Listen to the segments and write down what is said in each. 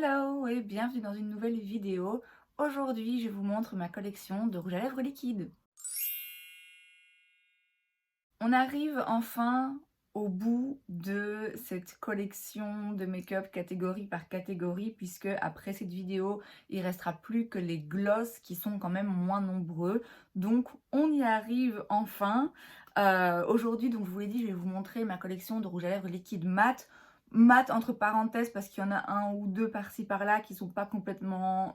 Hello et bienvenue dans une nouvelle vidéo. Aujourd'hui, je vous montre ma collection de rouge à lèvres liquide. On arrive enfin au bout de cette collection de make-up catégorie par catégorie puisque après cette vidéo, il restera plus que les gloss qui sont quand même moins nombreux. Donc on y arrive enfin. Aujourd'hui, donc je vous l'ai dit, je vais vous montrer ma collection de rouge à lèvres liquide mat. Mat entre parenthèses parce qu'il y en a un ou deux par-ci par-là qui sont pas complètement,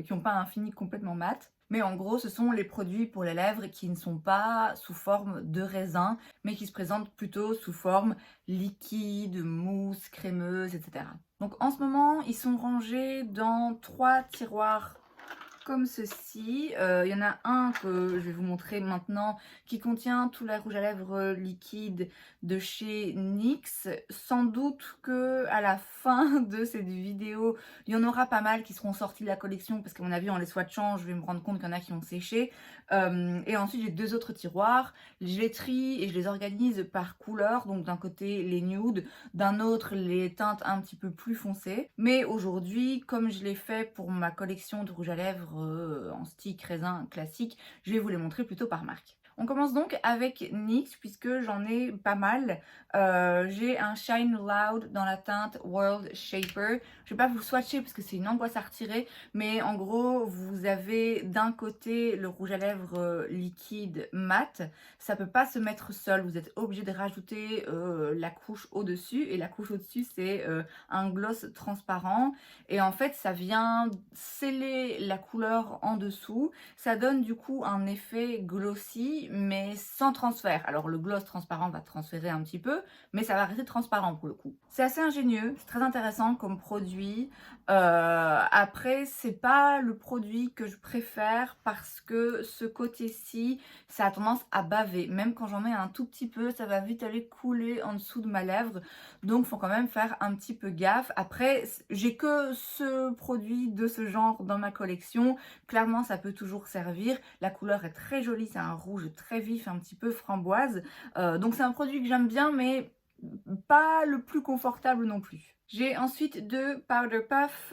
qui n'ont pas un fini complètement mat. Mais en gros, ce sont les produits pour les lèvres qui ne sont pas sous forme de raisin, mais qui se présentent plutôt sous forme liquide, mousse, crémeuse, etc. Donc en ce moment, ils sont rangés dans 3 tiroirs comme ceci. Il y en a un que je vais vous montrer maintenant qui contient tout le rouge à lèvres liquide de chez NYX. Sans doute que à la fin de cette vidéo, il y en aura pas mal qui seront sortis de la collection parce qu'à mon avis en les swatchant, je vais me rendre compte qu'il y en a qui ont séché. Et ensuite j'ai deux autres tiroirs. Je les trie et je les organise par couleur. Donc d'un côté les nudes, d'un autre les teintes un petit peu plus foncées. Mais aujourd'hui, comme je l'ai fait pour ma collection de rouge à lèvres en stick raisin classique, je vais vous les montrer plutôt par marque. On commence donc avec NYX puisque j'en ai pas mal. J'ai un Shine Loud dans la teinte World Shaper. Je vais pas vous swatcher parce que c'est une angoisse à retirer, mais en gros vous avez d'un côté le rouge à lèvres liquide mat. Ça peut pas se mettre seul, vous êtes obligé de rajouter la couche au-dessus, et la couche au-dessus c'est un gloss transparent, et en fait ça vient sceller la couleur en dessous. Ça donne du coup un effet glossy mais sans transfert. Alors le gloss transparent va transférer un petit peu, mais ça va rester transparent pour le coup. C'est assez ingénieux, c'est très intéressant comme produit. Après, c'est pas le produit que je préfère parce que ce côté-ci, ça a tendance à baver. Même quand j'en mets un tout petit peu, ça va vite aller couler en dessous de ma lèvre. Donc, faut quand même faire un petit peu gaffe. Après, j'ai que ce produit de ce genre dans ma collection. Clairement, ça peut toujours servir. La couleur est très jolie, c'est un rouge très vif, un petit peu framboise. Donc, c'est un produit que j'aime bien, mais pas le plus confortable non plus. J'ai ensuite deux Powder Puff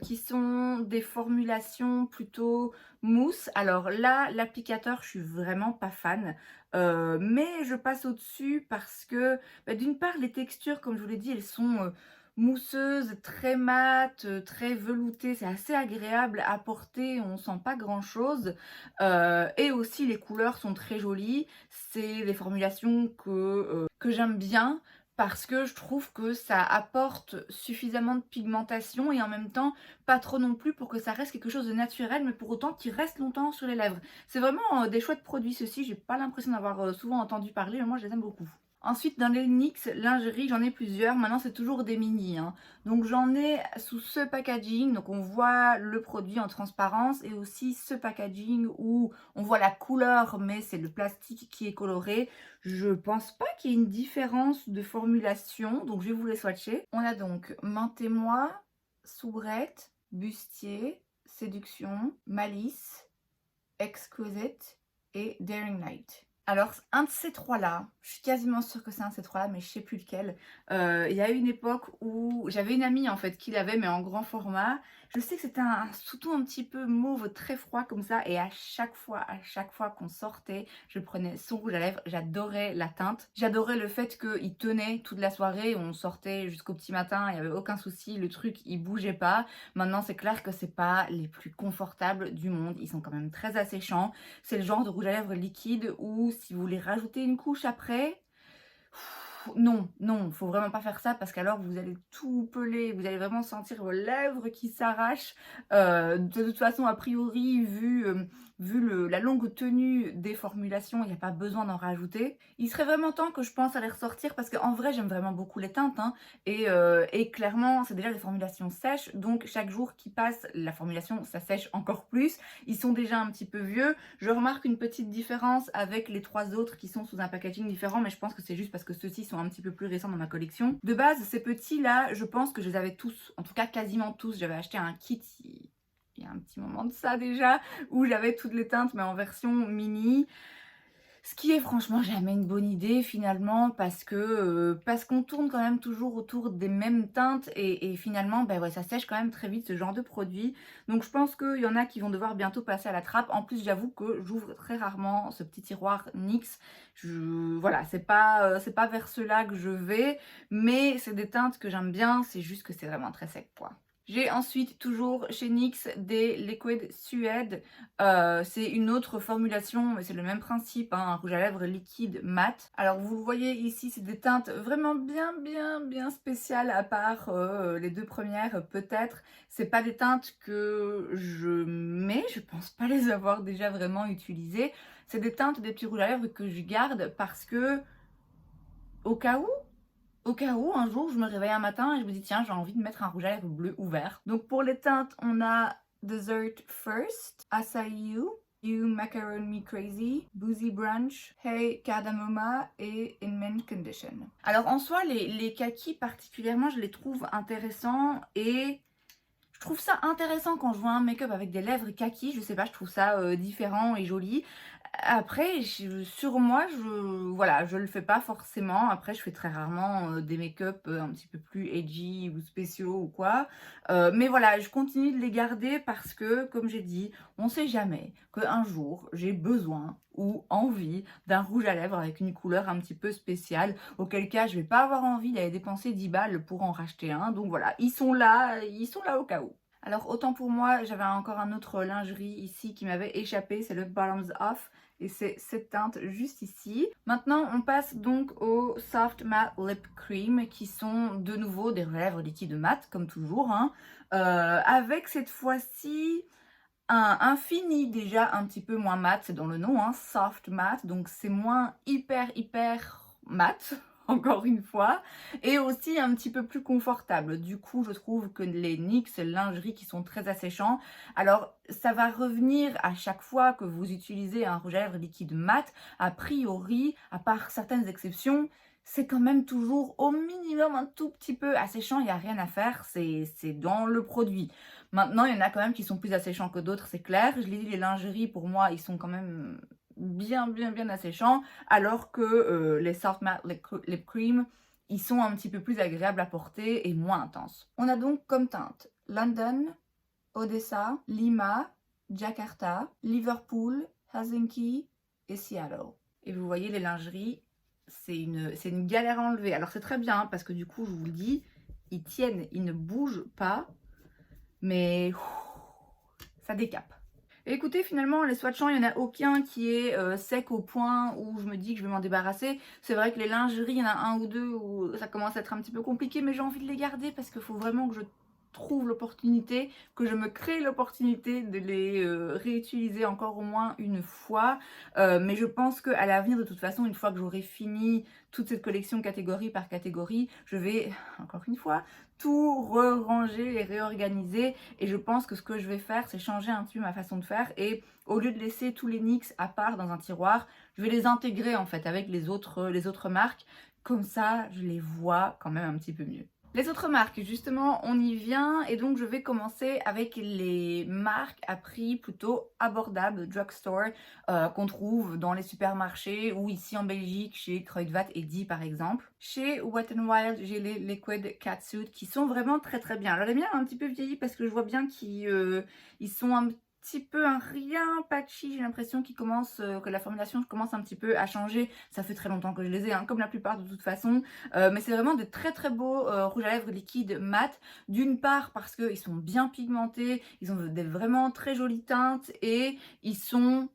qui sont des formulations plutôt mousse. Alors là, l'applicateur, je suis vraiment pas fan. Mais je passe au-dessus parce que d'une part, les textures, comme je vous l'ai dit, elles sont mousseuses, très mates, très veloutées. C'est assez agréable à porter, on sent pas grand-chose. Et aussi, les couleurs sont très jolies. C'est des formulations que j'aime bien parce que je trouve que ça apporte suffisamment de pigmentation et en même temps pas trop non plus pour que ça reste quelque chose de naturel, mais pour autant qu'il reste longtemps sur les lèvres. C'est vraiment des chouettes produits ceux-ci, j'ai pas l'impression d'avoir souvent entendu parler, mais moi je les aime beaucoup. Ensuite, dans les NYX lingerie, j'en ai plusieurs. Maintenant, c'est toujours des mini, hein. Donc, j'en ai sous ce packaging. Donc, on voit le produit en transparence, et aussi ce packaging où on voit la couleur, mais c'est le plastique qui est coloré. Je pense pas qu'il y ait une différence de formulation. Donc, je vais vous les swatcher. On a donc Mentez-moi, Soubrette, Bustier, Séduction, Malice, Exquisite et Daring Night. Alors, un de ces trois-là, je suis quasiment sûre que c'est un de ces trois-là, mais je sais plus lequel. Il y a eu une époque où j'avais une amie en fait qui l'avait, mais en grand format. Je sais que c'était un sous-ton un petit peu mauve, très froid comme ça, et à chaque fois qu'on sortait, je prenais son rouge à lèvres. J'adorais la teinte, j'adorais le fait qu'il tenait toute la soirée. On sortait jusqu'au petit matin, il n'y avait aucun souci, le truc il bougeait pas. Maintenant, c'est clair que c'est pas les plus confortables du monde, ils sont quand même très asséchants. C'est le genre de rouge à lèvres liquide où si vous voulez rajouter une couche après, non, non, faut vraiment pas faire ça parce qu'alors vous allez tout peler, vous allez vraiment sentir vos lèvres qui s'arrachent. De toute façon, a priori, vu la longue tenue des formulations, il n'y a pas besoin d'en rajouter. Il serait vraiment temps que je pense à les ressortir parce qu'en vrai, j'aime vraiment beaucoup les teintes, hein, et clairement, c'est déjà des formulations sèches, donc chaque jour qui passe, la formulation, ça sèche encore plus. Ils sont déjà un petit peu vieux. Je remarque une petite différence avec les trois autres qui sont sous un packaging différent, mais je pense que c'est juste parce que ceux-ci sont un petit peu plus récents dans ma collection. De base, ces petits-là, je pense que je les avais tous, en tout cas quasiment tous. J'avais acheté un kit il y a un petit moment de ça déjà, où j'avais toutes les teintes, mais en version mini. Ce qui est franchement jamais une bonne idée finalement parce qu'on tourne quand même toujours autour des mêmes teintes et finalement, bah, ouais, ça sèche quand même très vite ce genre de produit. Donc je pense qu'il y en a qui vont devoir bientôt passer à la trappe. En plus, j'avoue que j'ouvre très rarement ce petit tiroir NYX. Voilà, c'est pas vers cela que je vais, mais c'est des teintes que j'aime bien, c'est juste que c'est vraiment très sec, quoi. J'ai ensuite toujours chez NYX des Liquid Suède. C'est une autre formulation, mais c'est le même principe, hein, un rouge à lèvres liquide mat. Alors vous le voyez ici, c'est des teintes vraiment bien spéciales, à part les deux premières peut-être. C'est pas des teintes que je mets, je pense pas les avoir déjà vraiment utilisées. C'est des teintes des petits rouges à lèvres que je garde parce que, au cas où, un jour, je me réveille un matin et je me dis, tiens, j'ai envie de mettre un rouge à lèvres bleu ou vert. Donc pour les teintes, on a Dessert First, Acai You, You Macaron Me Crazy, Boozy Brunch, Hey Cardamoma et In Mint Condition. Alors en soi, les kakis particulièrement, je les trouve intéressants et je trouve ça intéressant quand je vois un make-up avec des lèvres kaki, je sais pas, je trouve ça différent et joli. Après, sur moi, voilà, je le fais pas forcément. Après, je fais très rarement des make-up un petit peu plus edgy ou spéciaux ou quoi. Mais voilà, je continue de les garder parce que, comme j'ai dit, on sait jamais qu'un jour, j'ai besoin ou envie d'un rouge à lèvres avec une couleur un petit peu spéciale. Auquel cas, je vais pas avoir envie d'aller dépenser 10 balles pour en racheter un. Donc voilà, ils sont là au cas où. Alors autant pour moi, j'avais encore un autre lingerie ici qui m'avait échappé, c'est le Bottoms Off. Et c'est cette teinte juste ici. Maintenant, on passe donc au Soft Matte Lip Cream qui sont de nouveau des lèvres liquides mat, comme toujours, hein, avec cette fois-ci un fini déjà un petit peu moins mat, c'est dans le nom, hein, Soft Matte, donc c'est moins hyper mat, encore une fois, et aussi un petit peu plus confortable. Du coup, je trouve que les NYX lingerie qui sont très asséchants, alors ça va revenir à chaque fois que vous utilisez un rouge à lèvres liquide mat, a priori, à part certaines exceptions, c'est quand même toujours au minimum un tout petit peu asséchant, il n'y a rien à faire, c'est dans le produit. Maintenant, il y en a quand même qui sont plus asséchants que d'autres, c'est clair. Je l'ai dit, les lingeries, pour moi, ils sont quand même bien asséchants, alors que les Soft Matte Lip Cream, ils sont un petit peu plus agréables à porter et moins intenses. On a donc comme teinte London, Odessa, Lima, Jakarta, Liverpool, Helsinki et Seattle. Et vous voyez, les lingeries, c'est une galère à enlever. Alors c'est très bien, hein, parce que du coup, je vous le dis, ils tiennent, ils ne bougent pas, mais ça décape. Et écoutez, finalement, les swatchants, il n'y en a aucun qui est sec au point où je me dis que je vais m'en débarrasser. C'est vrai que les lingeries, il y en a un ou deux où ça commence à être un petit peu compliqué, mais j'ai envie de les garder parce qu'il faut vraiment que je trouve l'opportunité, que je me crée l'opportunité de les réutiliser encore au moins une fois. Mais je pense qu'à l'avenir, de toute façon, une fois que j'aurai fini toute cette collection catégorie par catégorie, je vais, encore une fois, tout ranger et réorganiser. Et je pense que ce que je vais faire, c'est changer un petit peu ma façon de faire. Et au lieu de laisser tous les NYX à part dans un tiroir, je vais les intégrer en fait avec les autres marques. Comme ça, je les vois quand même un petit peu mieux. Les autres marques, justement, on y vient et donc je vais commencer avec les marques à prix plutôt abordable, drugstore, qu'on trouve dans les supermarchés ou ici en Belgique chez Kruidvat et Di par exemple. Chez Wet n Wild, j'ai les Liquid Catsuit qui sont vraiment très bien. Alors les miens ont un petit peu vieilli parce que je vois bien qu'ils sont un petit peu un rien patchy, j'ai l'impression que la formulation commence un petit peu à changer. Ça fait très longtemps que je les ai, hein, comme la plupart de toute façon. Mais c'est vraiment des très beaux rouges à lèvres liquides mat. D'une part parce qu'ils sont bien pigmentés, ils ont des vraiment très jolies teintes et ils sont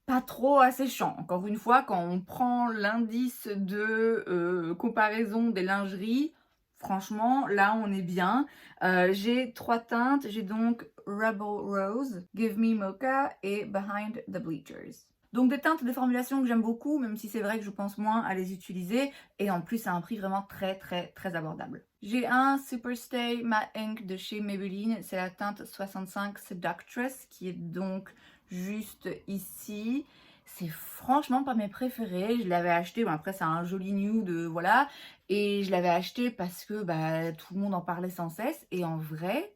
pas trop asséchants. Encore une fois, quand on prend l'indice de comparaison des lingeries, franchement, là on est bien. J'ai trois teintes, j'ai donc Rebel Rose, Give Me Mocha et Behind the Bleachers. Donc des teintes, des formulations que j'aime beaucoup, même si c'est vrai que je pense moins à les utiliser. Et en plus, à un prix vraiment très abordable. J'ai un Superstay Matte Ink de chez Maybelline. C'est la teinte 65 Seductress qui est donc juste ici. C'est franchement pas mes préférés. Je l'avais acheté, bon après c'est un joli nude, voilà. Et je l'avais acheté parce que bah, tout le monde en parlait sans cesse. Et en vrai,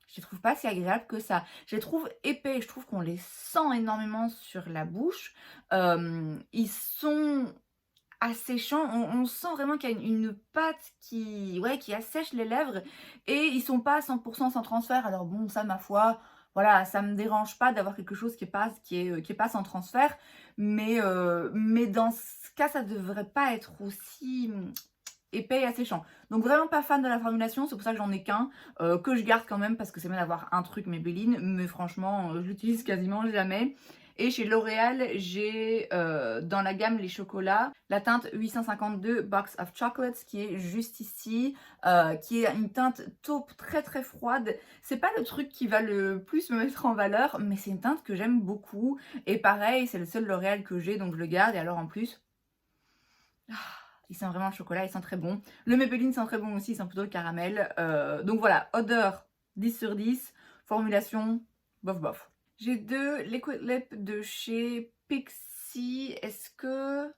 Je les trouve pas si agréables que ça. Je les trouve épais, je trouve qu'on les sent énormément sur la bouche. Ils sont asséchants, on sent vraiment qu'il y a une pâte qui ouais, qui assèche les lèvres et ils sont pas à 100 sans transfert. Alors bon, ça ma foi, voilà, ça me dérange pas d'avoir quelque chose qui est pas sans transfert, mais dans ce cas, ça devrait pas être aussi, épais et asséchant. Donc vraiment pas fan de la formulation, c'est pour ça que j'en ai qu'un, que je garde quand même parce que c'est bien d'avoir un truc Maybelline, mais franchement, je l'utilise quasiment jamais. Et chez L'Oréal, j'ai dans la gamme les chocolats, la teinte 852 Box of Chocolates qui est juste ici, qui est une teinte taupe très très froide. C'est pas le truc qui va le plus me mettre en valeur, mais c'est une teinte que j'aime beaucoup. Et pareil, c'est le seul L'Oréal que j'ai, donc je le garde. Et alors en plus, il sent vraiment le chocolat, il sent très bon. Le Maybelline sent très bon aussi, il sent plutôt le caramel. Donc voilà, odeur 10 sur 10, formulation bof bof. J'ai deux Liquid Lip de chez Pixi. Est-ce que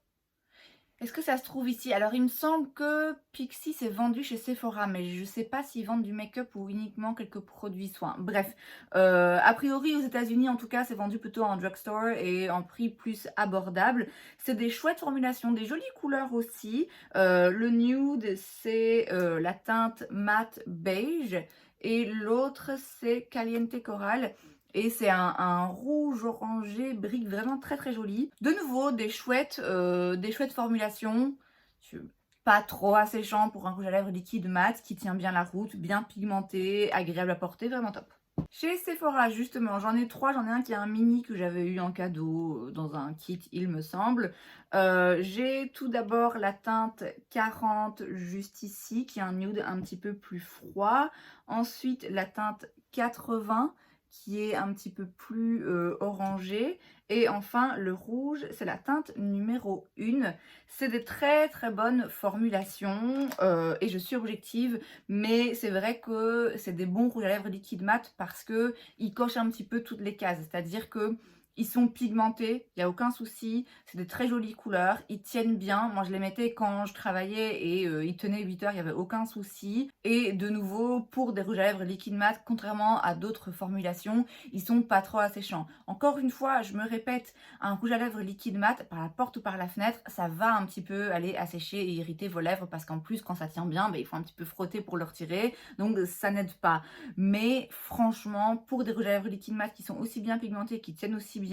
ça se trouve ici? Alors il me semble que Pixi c'est vendu chez Sephora, mais je sais pas s'ils vendent du make-up ou uniquement quelques produits soins. Bref, a priori aux États-Unis en tout cas c'est vendu plutôt en drugstore et en prix plus abordable. C'est des chouettes formulations, des jolies couleurs aussi. Le nude c'est la teinte matte beige et l'autre c'est Caliente Coral. Et c'est un rouge orangé brique vraiment très très joli. De nouveau, des chouettes formulations. Pas trop asséchant pour un rouge à lèvres liquide mat qui tient bien la route, bien pigmenté, agréable à porter, vraiment top. Chez Sephora, justement, j'en ai trois. J'en ai un qui est un mini que j'avais eu en cadeau dans un kit, il me semble. J'ai tout d'abord la teinte 40 juste ici, qui est un nude un petit peu plus froid. Ensuite, la teinte 80 qui est un petit peu plus orangé. Et enfin, le rouge, c'est la teinte numéro 1. C'est des très très bonnes formulations et je suis objective, mais c'est vrai que c'est des bons rouges à lèvres liquide mat parce que ils cochent un petit peu toutes les cases. C'est-à-dire que ils sont pigmentés, il n'y a aucun souci, c'est des très jolies couleurs, ils tiennent bien. Moi je les mettais quand je travaillais et ils tenaient 8 heures, il n'y avait aucun souci. Et de nouveau, pour des rouges à lèvres liquide mat, contrairement à d'autres formulations, ils sont pas trop asséchants. Encore une fois, je me répète, un rouge à lèvres liquide mat, par la porte ou par la fenêtre, ça va un petit peu aller assécher et irriter vos lèvres parce qu'en plus, quand ça tient bien, il faut un petit peu frotter pour le retirer, donc ça n'aide pas. Mais franchement, pour des rouges à lèvres liquide mat qui sont aussi bien pigmentés, qui tiennent aussi bien,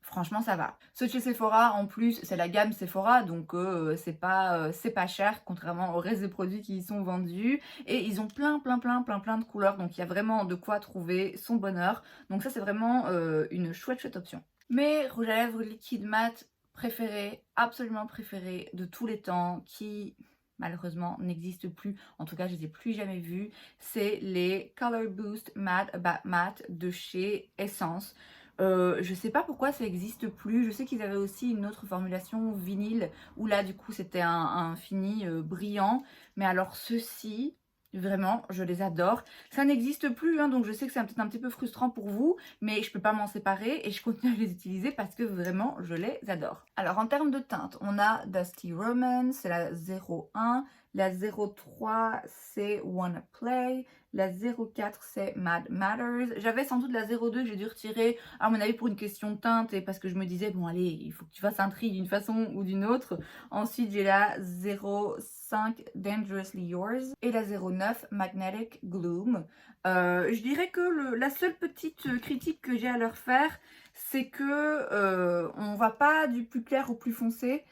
franchement ça va. Ceux de chez Sephora en plus c'est la gamme Sephora donc c'est pas cher contrairement au reste des produits qui y sont vendus et ils ont plein de couleurs donc il y a vraiment de quoi trouver son bonheur. Donc ça c'est vraiment une chouette option. Mes rouges à lèvres liquide mat préférés, absolument préférés de tous les temps qui malheureusement n'existent plus, en tout cas je les ai plus jamais vus, c'est les Color Boost Matte Bat Matte de chez Essence. Je sais pas pourquoi ça existe plus. Je sais qu'ils avaient aussi une autre formulation vinyle où là du coup c'était un fini brillant. Mais alors ceux-ci, vraiment, je les adore. Ça n'existe plus, hein, donc je sais que c'est peut-être un petit peu frustrant pour vous, mais je peux pas m'en séparer et je continue à les utiliser parce que vraiment je les adore. Alors en termes de teinte, on a Dusty Romance, c'est la 01. La 03 c'est Wanna Play, la 04 c'est Mad Matters. J'avais sans doute la 02 que j'ai dû retirer à mon avis pour une question de teinte et parce que je me disais bon allez il faut que tu fasses un tri d'une façon ou d'une autre. Ensuite j'ai la 05 Dangerously Yours et la 09 Magnetic Gloom. Je dirais que la seule petite critique que j'ai à leur faire c'est que on va pas du plus clair au plus foncé.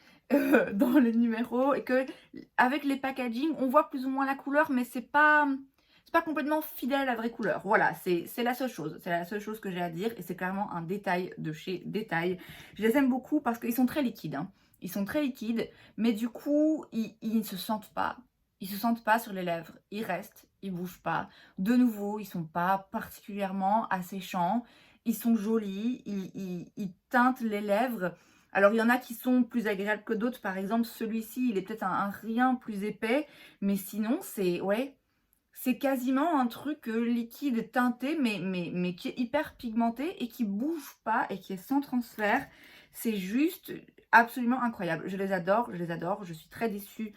Dans les numéros et que avec les packaging on voit plus ou moins la couleur mais c'est pas complètement fidèle à la vraie couleur. Voilà, c'est la seule chose. C'est la seule chose que j'ai à dire et c'est clairement un détail de chez Détail. Je les aime beaucoup parce qu'ils sont très liquides. Hein. Ils sont très liquides, mais du coup, ils ne se sentent pas. Ils se sentent pas sur les lèvres. Ils restent, ils bougent pas. De nouveau, ils sont pas particulièrement asséchants. Ils sont jolis, ils teintent les lèvres. Alors, il y en a qui sont plus agréables que d'autres. Par exemple, celui-ci, il est peut-être un rien plus épais. Mais sinon, c'est quasiment un truc liquide teinté, mais qui est hyper pigmenté et qui bouge pas et qui est sans transfert. C'est juste absolument incroyable. Je les adore, je suis très déçue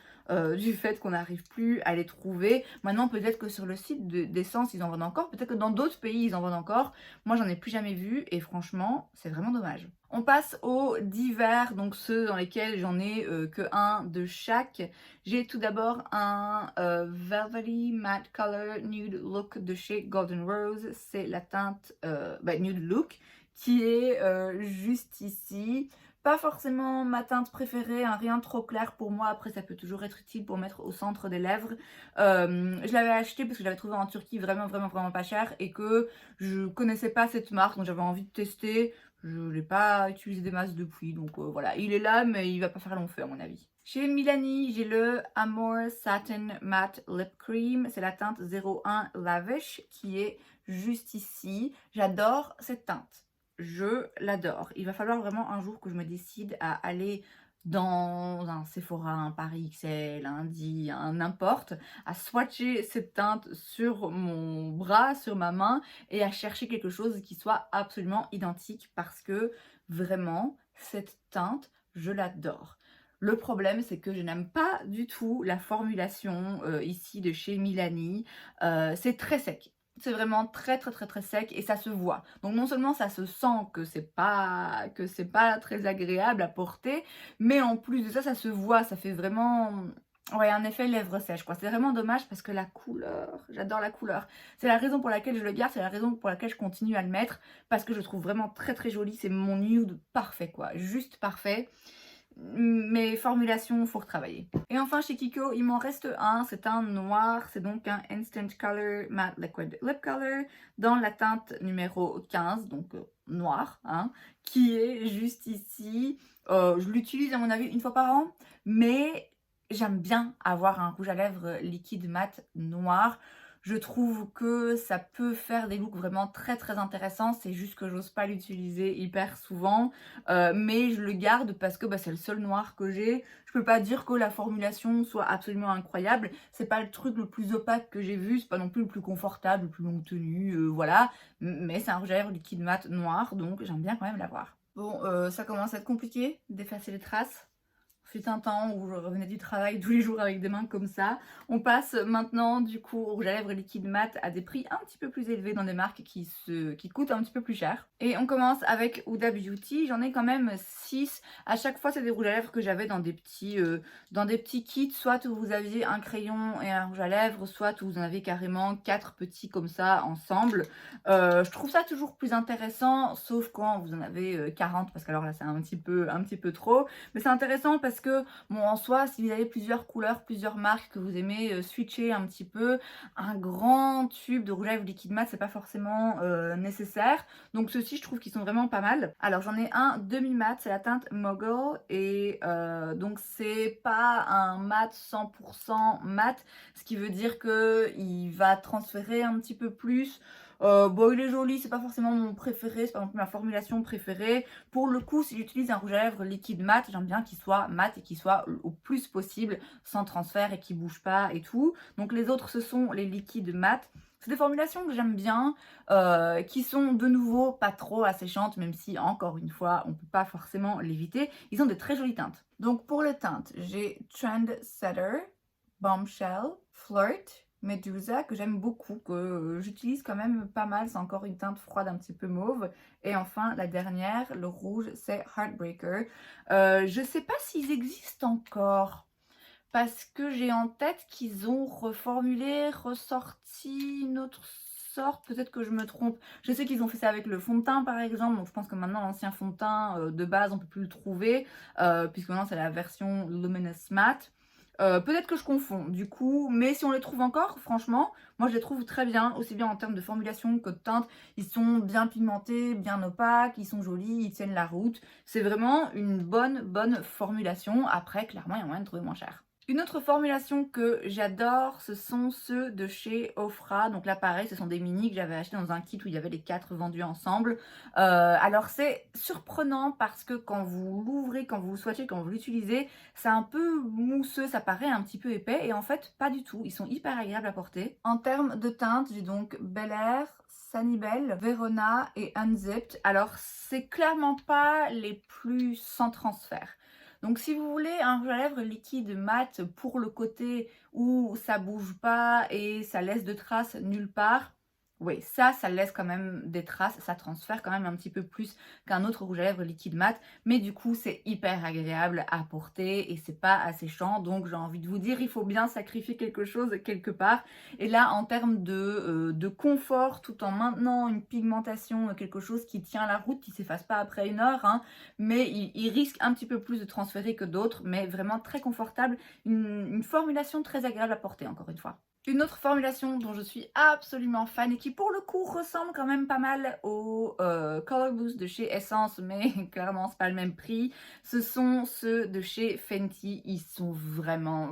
du fait qu'on n'arrive plus à les trouver. Maintenant, peut-être que sur le site d'Essence, ils en vendent encore. Peut-être que dans d'autres pays, ils en vendent encore. Moi, j'en ai plus jamais vu et franchement, c'est vraiment dommage. On passe aux divers, donc ceux dans lesquels j'en ai que un de chaque. J'ai tout d'abord un Velvety Matte Color Nude Look de chez Golden Rose. C'est la teinte Nude Look qui est juste ici. Pas forcément ma teinte préférée, hein, rien de trop clair pour moi. Après, ça peut toujours être utile pour mettre au centre des lèvres. Je l'avais acheté parce que je l'avais trouvé en Turquie vraiment pas cher et que je connaissais pas cette marque, donc j'avais envie de tester. Je ne l'ai pas utilisé des masses depuis, donc voilà. Il est là, mais il va pas faire long feu à mon avis. Chez Milani, j'ai le Amore Satin Matte Lip Cream. C'est la teinte 01 Lavish qui est juste ici. J'adore cette teinte. Je l'adore. Il va falloir vraiment un jour que je me décide à aller dans un Sephora, un Paris XL, un Di, un n'importe, à swatcher cette teinte sur mon bras, sur ma main et à chercher quelque chose qui soit absolument identique parce que vraiment, cette teinte, je l'adore. Le problème, c'est que je n'aime pas du tout la formulation ici de chez Milani. C'est très sec. C'est vraiment très sec et ça se voit. Donc non seulement ça se sent que c'est pas très agréable à porter, mais en plus de ça, ça se voit. Ça fait vraiment un effet lèvres sèches quoi. C'est vraiment dommage parce que la couleur, j'adore la couleur. C'est la raison pour laquelle je le garde, c'est la raison pour laquelle je continue à le mettre parce que je le trouve vraiment très joli. C'est mon nude parfait quoi, juste parfait. Mes formulations, faut retravailler. Et enfin chez Kiko, il m'en reste un, c'est un noir, c'est donc un Instant Color Matte Liquid Lip Color dans la teinte numéro 15, donc noir, hein, qui est juste ici. Je l'utilise à mon avis une fois par an, mais j'aime bien avoir un rouge à lèvres liquide mat noir. Je trouve que ça peut faire des looks vraiment très intéressants, c'est juste que j'ose pas l'utiliser hyper souvent, mais je le garde parce que c'est le seul noir que j'ai. Je peux pas dire que la formulation soit absolument incroyable, c'est pas le truc le plus opaque que j'ai vu, c'est pas non plus le plus confortable, le plus longue tenue, voilà, mais c'est un rouge à lèvres liquide mat noir, donc j'aime bien quand même l'avoir. Bon, ça commence à être compliqué d'effacer les traces. Fut un temps où je revenais du travail tous les jours avec des mains comme ça. On passe maintenant du coup au rouge à lèvres liquide mat à des prix un petit peu plus élevés dans des marques qui coûtent un petit peu plus cher. Et on commence avec Huda Beauty. J'en ai quand même 6. À chaque fois, c'est des rouges à lèvres que j'avais dans des petits kits. Soit où vous aviez un crayon et un rouge à lèvres, soit où vous en avez carrément 4 petits comme ça ensemble. Je trouve ça toujours plus intéressant, sauf quand vous en avez 40, parce que alors là, c'est un petit peu trop. Mais c'est intéressant parce que, bon, en soi, si vous avez plusieurs couleurs, plusieurs marques que vous aimez switcher un petit peu, un grand tube de rouge à lèvres liquide mat, c'est pas forcément nécessaire. Donc ceux-ci, je trouve qu'ils sont vraiment pas mal. Alors j'en ai un demi-mat, c'est la teinte Mogul, et donc c'est pas un mat 100% mat, ce qui veut dire que il va transférer un petit peu plus. Bon, il est joli, c'est pas forcément mon préféré, c'est pas non plus ma formulation préférée. Pour le coup, si j'utilise un rouge à lèvres liquide mat, j'aime bien qu'il soit mat et qu'il soit au plus possible sans transfert et qu'il bouge pas et tout. Donc les autres, ce sont les liquides mat. C'est des formulations que j'aime bien, qui sont de nouveau pas trop asséchantes, même si encore une fois, on peut pas forcément l'éviter. Ils ont de très jolies teintes. Donc pour les teintes, j'ai Trendsetter, Bombshell, Flirt, Medusa, que j'aime beaucoup, que j'utilise quand même pas mal. C'est encore une teinte froide un petit peu mauve. Et enfin, la dernière, le rouge, c'est Heartbreaker. Je sais pas s'ils existent encore, parce que j'ai en tête qu'ils ont reformulé, ressorti une autre sorte. Peut-être que je me trompe. Je sais qu'ils ont fait ça avec le fond de teint, par exemple. Donc je pense que maintenant, l'ancien fond de teint de base, on peut plus le trouver, puisque maintenant, c'est la version Luminous Matte. Peut-être que je confonds du coup, mais si on les trouve encore, franchement, moi je les trouve très bien, aussi bien en termes de formulation que de teinte. Ils sont bien pigmentés, bien opaques, ils sont jolis, ils tiennent la route. C'est vraiment une bonne formulation. Après, clairement, il y a moyen de trouver moins cher. Une autre formulation que j'adore, ce sont ceux de chez Ofra. Donc là, pareil, ce sont des mini que j'avais acheté dans un kit où il y avait les 4 vendus ensemble. Alors c'est surprenant parce que quand vous l'ouvrez, quand vous le swatchez, quand vous l'utilisez, c'est un peu mousseux, ça paraît un petit peu épais. Et en fait, pas du tout. Ils sont hyper agréables à porter. En termes de teinte, j'ai donc Bel Air, Sanibel, Verona et Unzipped. Alors, c'est clairement pas les plus sans transfert. Donc si vous voulez un rouge à lèvres liquide mat pour le côté où ça bouge pas et ça laisse de traces nulle part, oui, ça laisse quand même des traces, ça transfère quand même un petit peu plus qu'un autre rouge à lèvres liquide mat, mais du coup c'est hyper agréable à porter et c'est pas asséchant, donc j'ai envie de vous dire, il faut bien sacrifier quelque chose quelque part. Et là, en termes de confort, tout en maintenant une pigmentation, quelque chose qui tient la route, qui s'efface pas après une heure, hein, mais il risque un petit peu plus de transférer que d'autres, mais vraiment très confortable, une formulation très agréable à porter, encore une fois. Une autre formulation dont je suis absolument fan et qui pour le coup ressemble quand même pas mal au Color Boost de chez Essence, mais clairement c'est pas le même prix, ce sont ceux de chez Fenty. Ils sont vraiment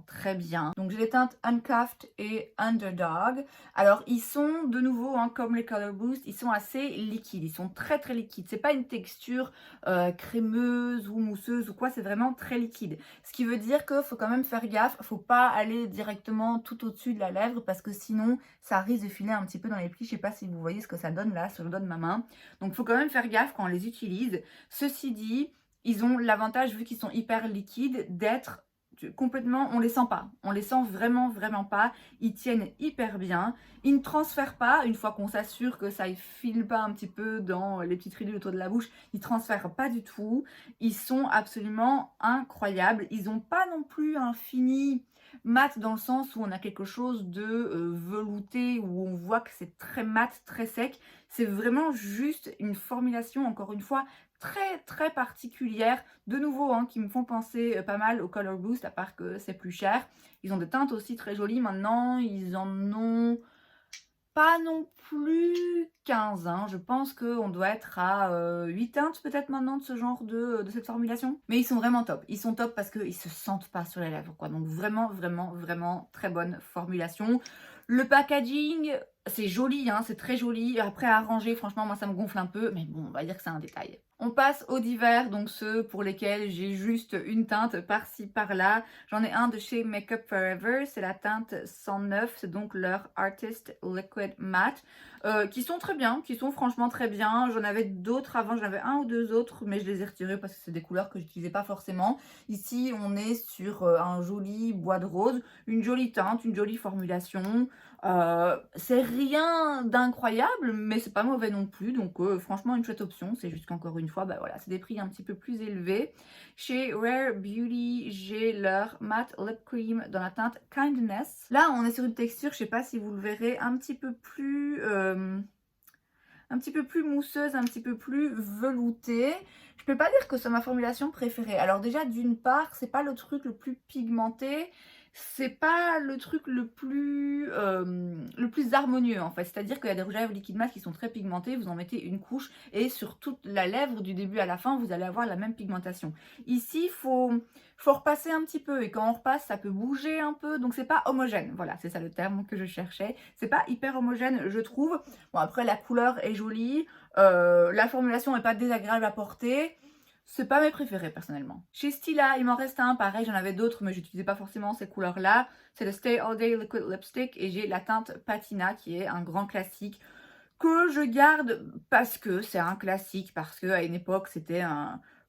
très bien. Donc j'ai les teintes Uncuffed et Underdog. Alors ils sont de nouveau, hein, comme les Color Boost, ils sont assez liquides, ils sont très liquides. C'est pas une texture crémeuse ou mousseuse ou quoi, c'est vraiment très liquide. Ce qui veut dire qu'il faut quand même faire gaffe, faut pas aller directement tout au-dessus de la lèvre parce que sinon ça risque de filer un petit peu dans les plis. Je sais pas si vous voyez ce que ça donne là sur le doigt de ma main. Donc il faut quand même faire gaffe quand on les utilise. Ceci dit, ils ont l'avantage, vu qu'ils sont hyper liquides, d'être complètement, on les sent pas, on les sent vraiment pas, ils tiennent hyper bien, ils ne transfèrent pas, une fois qu'on s'assure que ça ne file pas un petit peu dans les petites ridules autour de la bouche, ils transfèrent pas du tout, ils sont absolument incroyables, ils n'ont pas non plus un fini mat dans le sens où on a quelque chose de velouté, où on voit que c'est très mat, très sec, c'est vraiment juste une formulation, encore une fois, très particulière, de nouveau, hein, qui me font penser pas mal au Color Boost, à part que c'est plus cher. Ils ont des teintes aussi très jolies maintenant, ils en ont pas non plus 15, hein. Je pense qu'on doit être à 8 teintes peut-être maintenant de ce genre de cette formulation. Mais ils sont vraiment top. Ils sont top parce qu'ils se sentent pas sur les lèvres, quoi. Donc vraiment très bonne formulation. Le packaging, c'est joli, hein, c'est très joli. Après à ranger, franchement, moi ça me gonfle un peu. Mais bon, on va dire que c'est un détail. On passe aux divers, donc ceux pour lesquels j'ai juste une teinte par-ci par-là. J'en ai un de chez Makeup Forever, c'est la teinte 109, c'est donc leur Artist Liquid Matte, qui sont très bien, qui sont franchement très bien. J'en avais d'autres avant, j'en avais un ou deux autres, mais je les ai retirés parce que c'est des couleurs que j'utilisais pas forcément. Ici, on est sur un joli bois de rose, une jolie teinte, une jolie formulation. C'est rien d'incroyable, mais c'est pas mauvais non plus, donc franchement une chouette option. C'est juste qu'encore une fois, bah voilà, c'est des prix un petit peu plus élevés. Chez Rare Beauty, j'ai leur Matte Lip Cream dans la teinte Kindness. Là, on est sur une texture, je sais pas si vous le verrez, un petit peu plus mousseuse, un petit peu plus veloutée. Je peux pas dire que c'est ma formulation préférée. Alors déjà, d'une part, c'est pas le truc le plus pigmenté, c'est pas le truc le plus harmonieux en fait. C'est-à-dire qu'il y a des rouges à lèvres liquide mat qui sont très pigmentés, vous en mettez une couche et sur toute la lèvre du début à la fin, vous allez avoir la même pigmentation. Ici, faut repasser un petit peu et quand on repasse, ça peut bouger un peu, donc c'est pas homogène. Voilà, c'est ça le terme que je cherchais. C'est pas hyper homogène, je trouve. Bon, après, la couleur est jolie, la formulation n'est pas désagréable à porter. C'est pas mes préférés personnellement. Chez Stila, il m'en reste un, pareil, j'en avais d'autres, mais j'utilisais pas forcément ces couleurs-là. C'est le Stay All Day Liquid Lipstick et j'ai la teinte Patina qui est un grand classique que je garde parce que c'est un classique, parce que à une époque c'était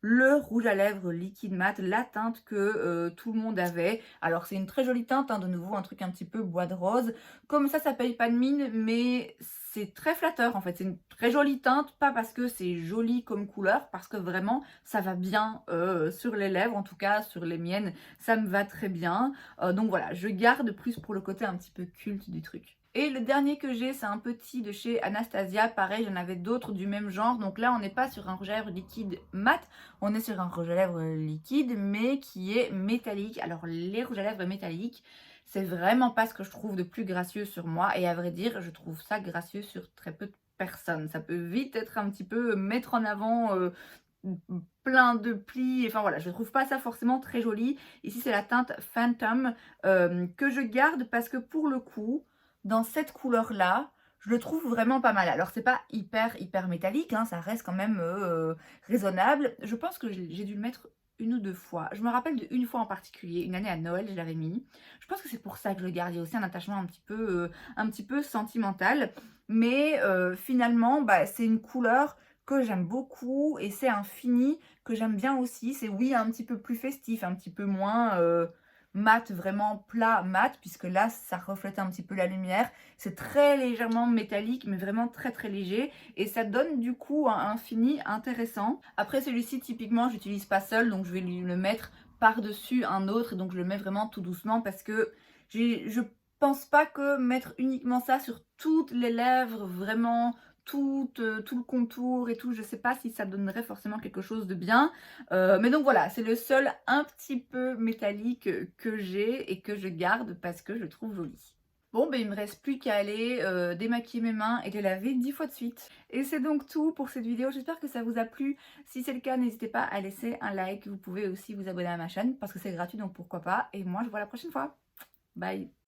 le rouge à lèvres liquide mat, la teinte que tout le monde avait. Alors c'est une très jolie teinte, hein, de nouveau un truc un petit peu bois de rose. Comme ça paye pas de mine, mais c'est très flatteur en fait. C'est une très jolie teinte, pas parce que c'est joli comme couleur, parce que vraiment ça va bien sur les lèvres, en tout cas sur les miennes, ça me va très bien. Donc voilà, je garde plus pour le côté un petit peu culte du truc. Et le dernier que j'ai, c'est un petit de chez Anastasia. Pareil, j'en avais d'autres du même genre. Donc là, on n'est pas sur un rouge à lèvres liquide mat. On est sur un rouge à lèvres liquide, mais qui est métallique. Alors, les rouges à lèvres métalliques, c'est vraiment pas ce que je trouve de plus gracieux sur moi. Et à vrai dire, je trouve ça gracieux sur très peu de personnes. Ça peut vite être un petit peu mettre en avant plein de plis. Enfin voilà, je trouve pas ça forcément très joli. Ici, c'est la teinte Phantom que je garde parce que pour le coup, dans cette couleur-là, je le trouve vraiment pas mal. Alors, c'est pas hyper métallique, hein, ça reste quand même raisonnable. Je pense que j'ai dû le mettre une ou deux fois. Je me rappelle d'une fois en particulier, une année à Noël, je l'avais mis. Je pense que c'est pour ça que je le garde. Il y a aussi un attachement un petit peu sentimental. Mais finalement, bah, c'est une couleur que j'aime beaucoup et c'est un fini que j'aime bien aussi. C'est oui un petit peu plus festif, un petit peu moins mat, vraiment plat mat, puisque là ça reflète un petit peu la lumière. C'est très légèrement métallique, mais vraiment très très léger, et ça donne du coup un fini intéressant. Après celui-ci typiquement j'utilise pas seul, donc je vais lui le mettre par-dessus un autre, donc je le mets vraiment tout doucement parce que je pense pas que mettre uniquement ça sur toutes les lèvres, vraiment tout le contour et tout, je sais pas si ça donnerait forcément quelque chose de bien. Mais donc voilà, c'est le seul un petit peu métallique que j'ai et que je garde parce que je le trouve joli. Bon, ben il me reste plus qu'à aller démaquiller mes mains et les laver 10 fois de suite. Et c'est donc tout pour cette vidéo, j'espère que ça vous a plu. Si c'est le cas, n'hésitez pas à laisser un like. Vous pouvez aussi vous abonner à ma chaîne parce que c'est gratuit, donc pourquoi pas. Et moi, je vous vois la prochaine fois. Bye!